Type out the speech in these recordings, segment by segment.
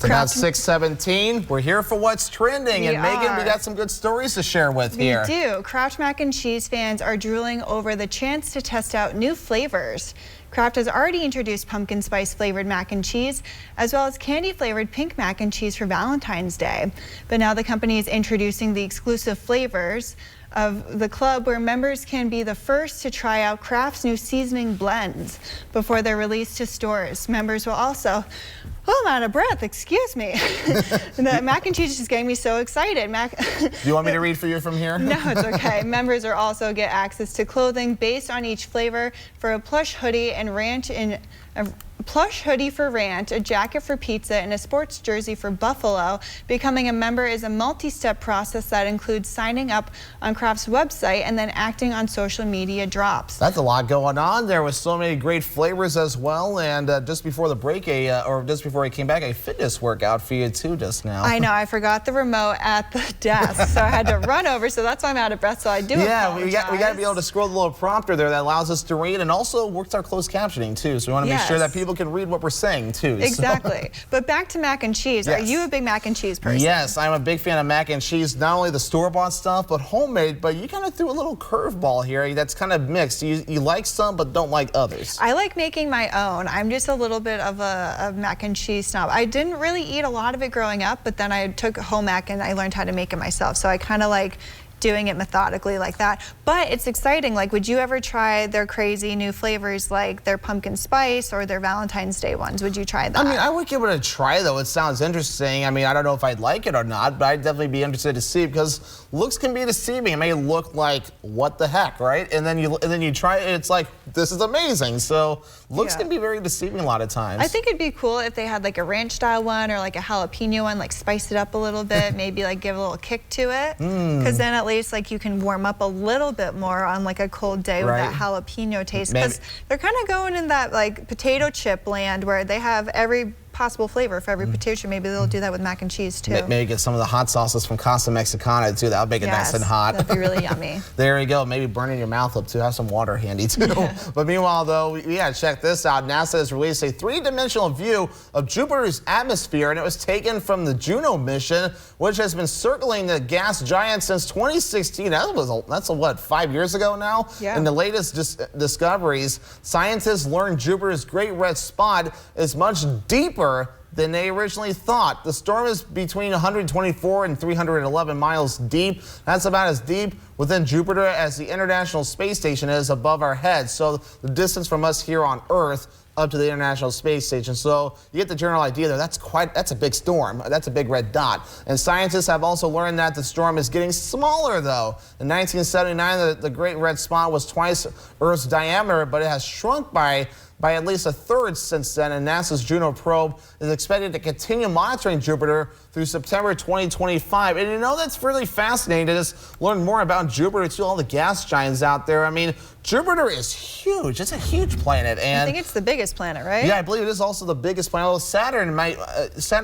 It's about 6:17. We're here for what's trending. And Megan, we got some good stories to share with here. We do. Kraft Mac and Cheese fans are drooling over the chance to test out new flavors. Kraft has already introduced pumpkin spice flavored mac and cheese, as well as candy flavored pink mac and cheese for Valentine's Day. But now the company is introducing the exclusive flavors of the club, where members can be the first to try out Kraft's new seasoning blends before they're released to stores. Members will also, oh, I'm out of breath, excuse me. The mac and cheese is just getting me so excited. Do you want me to read for you from here? No, it's okay. Members are also get access to clothing based on each flavor for a plush hoodie and a plush hoodie for Ranch, a jacket for Pizza, and a sports jersey for Buffalo. Becoming a member is a multi-step process that includes signing up on Kraft's website and then acting on social media drops. That's a lot going on there with so many great flavors as well. And just before the break, or just before I came back, a fitness workout for you too just now. I know, I forgot the remote at the desk, so I had to run over, so that's why I'm out of breath, so I do apologize. Yeah, we got to be able to scroll the little prompter there that allows us to read, and also works our closed captioning too, so we want to make sure that people can read what we're saying too. Exactly. But back to mac and cheese. Yes. Are you a big mac and cheese person? Yes, I'm a big fan of mac and cheese. Not only the store-bought stuff, but homemade. But you kind of threw a little curveball here that's kind of mixed. You like some, but don't like others. I like making my own. I'm just a little bit of a mac and cheese snob. I didn't really eat a lot of it growing up, but then I took home mac and I learned how to make it myself. So I kind of like doing it methodically like that. But it's exciting. Like, would you ever try their crazy new flavors, like their pumpkin spice or their Valentine's Day ones? Would you try that? I mean, I would give it a try, though. It sounds interesting. I mean, I don't know if I'd like it or not, but I'd definitely be interested to see, because looks can be deceiving. It may look like, what the heck, right? And then you try it, it's like, this is amazing. So looks can be very deceiving a lot of times. I think it'd be cool if they had like a ranch style one or like a jalapeno one, like spice it up a little bit, maybe like give a little kick to it, because then at least like you can warm up a little bit more on like a cold day with that jalapeno taste, because they're kind of going in that like potato chip land where they have every possible flavor for every potato chip. Maybe they'll do that with mac and cheese too. Maybe get some of the hot sauces from Casa Mexicana too. That'll make it nice and hot. That'd be really yummy. There you go. Maybe burning your mouth up too. Have some water handy too. But meanwhile, though, check this out. NASA has released a three-dimensional view of Jupiter's atmosphere, and it was taken from the Juno mission, which has been circling the gas giant since 2016. That's what, 5 years ago now? Yeah. In the latest discoveries, scientists learned Jupiter's Great Red Spot is much deeper than they originally thought. The storm is between 124 and 311 miles deep. That's about as deep within Jupiter as the International Space Station is above our heads. So the distance from us here on Earth up to the International Space Station. So you get the general idea there. That's a big storm. That's a big red dot. And scientists have also learned that the storm is getting smaller, though. In 1979, the Great Red Spot was twice Earth's diameter, but it has shrunk by at least a third since then, and NASA's Juno probe is expected to continue monitoring Jupiter through September 2025. And you know, that's really fascinating to just learn more about Jupiter, too, all the gas giants out there. I mean, Jupiter is huge. It's a huge planet. And I think it's the biggest planet, right? Yeah, I believe it is also the biggest planet. Although Saturn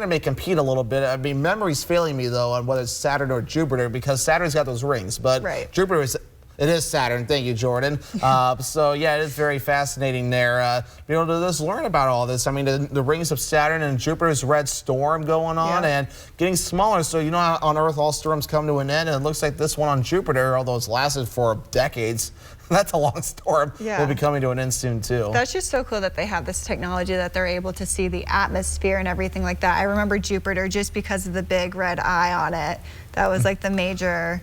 may compete a little bit. I mean, memory's failing me, though, on whether it's Saturn or Jupiter, because Saturn's got those rings, but Jupiter is... It is Saturn. Thank you, Jordan. So, yeah, it is very fascinating there. Be able to just learn about all this. I mean, the rings of Saturn and Jupiter's red storm going on and getting smaller. So, you know, on Earth, all storms come to an end. And it looks like this one on Jupiter, although it's lasted for decades, that's a long storm, will be coming to an end soon, too. That's just so cool that they have this technology that they're able to see the atmosphere and everything like that. I remember Jupiter just because of the big red eye on it. That was like the major...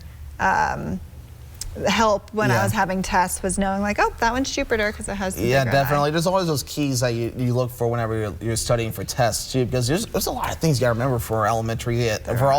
help when I was having tests, was knowing like, oh, that one's Jupiter because it has the bigger definitely. eye. There's always those keys that you look for whenever you're studying for tests too, because there's a lot of things you got to remember for elementary, for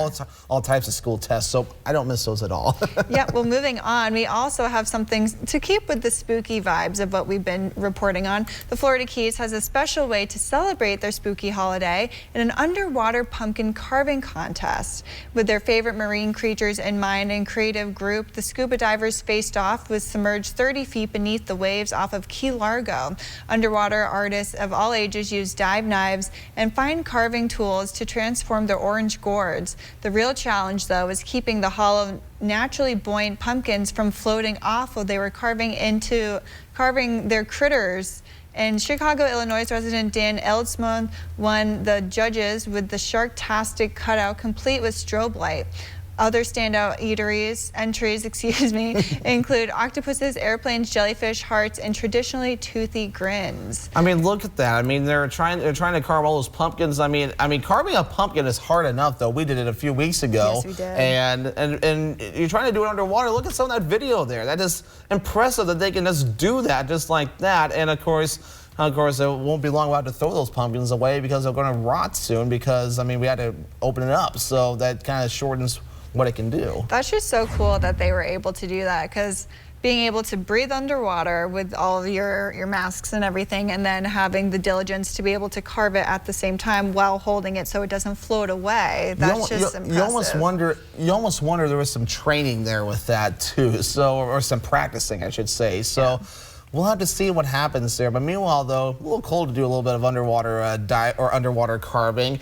all types of school tests. So I don't miss those at all. Yeah. Well, moving on, we also have some things to keep with the spooky vibes of what we've been reporting on. The Florida Keys has a special way to celebrate their spooky holiday in an underwater pumpkin carving contest. With their favorite marine creatures in mind and creative group, the scuba divers faced off was submerged 30 feet beneath the waves off of Key Largo. Underwater artists of all ages used dive knives and fine carving tools to transform their orange gourds. The real challenge, though, is keeping the hollow, naturally buoyant pumpkins from floating off while they were carving their critters And Chicago, Illinois resident Dan Eldsman won the judges with the Sharktastic cutout complete with strobe light. Other standout entries include octopuses, airplanes, jellyfish, hearts, and traditionally toothy grins. I mean, look at that. I mean, they're trying to carve all those pumpkins. I mean, carving a pumpkin is hard enough, though. We did it a few weeks ago. Yes, we did. And you're trying to do it underwater. Look at some of that video there. That is impressive that they can just do that just like that. And of course, it won't be long we'll have to throw those pumpkins away because they're going to rot soon because, I mean, we had to open it up. So that kind of shortens what it can do. That's just so cool that they were able to do that, because being able to breathe underwater with all of your masks and everything, and then having the diligence to be able to carve it at the same time while holding it so it doesn't float away. That's just impressive. You almost wonder there was some training there with that too, or some practicing, I should say. So. Yeah. We'll have to see what happens there. But meanwhile, though, a little cold to do a little bit of underwater underwater carving.